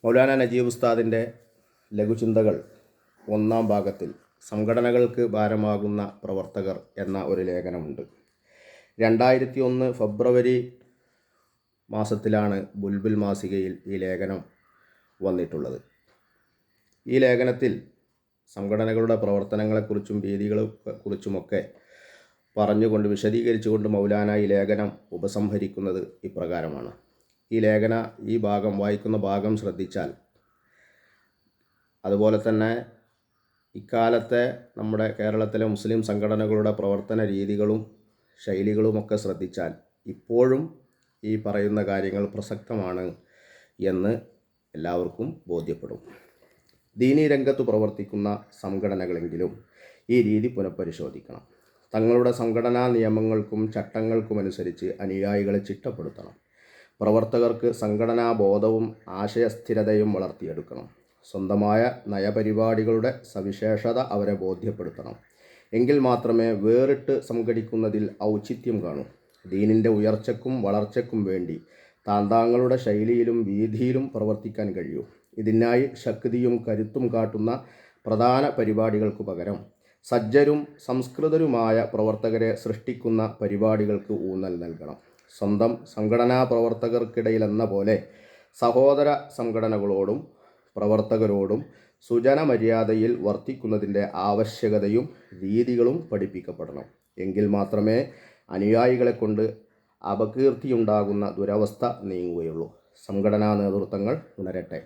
മൗലാന നജീബ് ഉസ്താദിൻ്റെ ലഘുചിന്തകൾ ഒന്നാം ഭാഗത്തിൽ സംഘടനകൾക്ക് ഭാരമാകുന്ന പ്രവർത്തകർ എന്ന ഒരു ലേഖനമുണ്ട്. 2001 ഫെബ്രുവരി മാസത്തിലാണ് ബുൽബുൽ മാസികയിൽ ഈ ലേഖനം വന്നിട്ടുള്ളത്. ഈ ലേഖനത്തിൽ സംഘടനകളുടെ പ്രവർത്തനങ്ങളെക്കുറിച്ചും രീതികളെക്കുറിച്ചുമൊക്കെ പറഞ്ഞുകൊണ്ട് വിശദീകരിച്ചുകൊണ്ട് മൗലാന ഈ ലേഖനം ഉപസംഹരിക്കുന്നത് ഇപ്രകാരമാണ്. ഈ ഭാഗം വായിക്കുന്ന ഭാഗം ശ്രദ്ധിച്ചാൽ, അതുപോലെ തന്നെ ഇക്കാലത്തെ നമ്മുടെ കേരളത്തിലെ മുസ്ലിം സംഘടനകളുടെ പ്രവർത്തന രീതികളും ശൈലികളുമൊക്കെ ശ്രദ്ധിച്ചാൽ ഇപ്പോഴും ഈ പറയുന്ന കാര്യങ്ങൾ പ്രസക്തമാണ് എന്ന് എല്ലാവർക്കും ബോധ്യപ്പെടും. ദീനീ രംഗത്ത് പ്രവർത്തിക്കുന്ന സംഘടനകളെങ്കിലും ഈ രീതി പുനഃപരിശോധിക്കണം. തങ്ങളുടെ സംഘടനാ നിയമങ്ങൾക്കും ചട്ടങ്ങൾക്കുമനുസരിച്ച് അനുയായികളെ ചിട്ടപ്പെടുത്തണം. പ്രവർത്തകർക്ക് സംഘടനാ ബോധവും ആശയസ്ഥിരതയും വളർത്തിയെടുക്കണം. സ്വന്തമായ നയപരിപാടികളുടെ സവിശേഷത അവരെ ബോധ്യപ്പെടുത്തണം. എങ്കിൽ മാത്രമേ വേറിട്ട് സംഘടിക്കുന്നതിൽ ഔചിത്യം കാണൂ. ദീനിൻ്റെ ഉയർച്ചയ്ക്കും വളർച്ചയ്ക്കും വേണ്ടി താന്താങ്ങളുടെ ശൈലിയിലും വീതിയിലും പ്രവർത്തിക്കാൻ കഴിയൂ. ഇതിനായി ശക്തിയും കരുത്തും കാട്ടുന്ന പ്രധാന പരിപാടികൾക്ക് പകരം സജ്ജരും സംസ്കൃതരുമായ പ്രവർത്തകരെ സൃഷ്ടിക്കുന്ന പരിപാടികൾക്ക് ഊന്നൽ നൽകണം. സ്വന്തം സംഘടനാ പ്രവർത്തകർക്കിടയിലെന്ന പോലെ സഹോദര സംഘടനകളോടും പ്രവർത്തകരോടും സുജനമര്യാദയിൽ വർത്തിക്കുന്നതിൻ്റെ ആവശ്യകതയും രീതികളും പഠിപ്പിക്കപ്പെടണം. എങ്കിൽ മാത്രമേ അനുയായികളെ കൊണ്ട് അപകീർത്തിയുണ്ടാകുന്ന ദുരവസ്ഥ നീങ്ങുകയുള്ളൂ. സംഘടനാ നേതൃത്വങ്ങൾ ഉണരട്ടെ.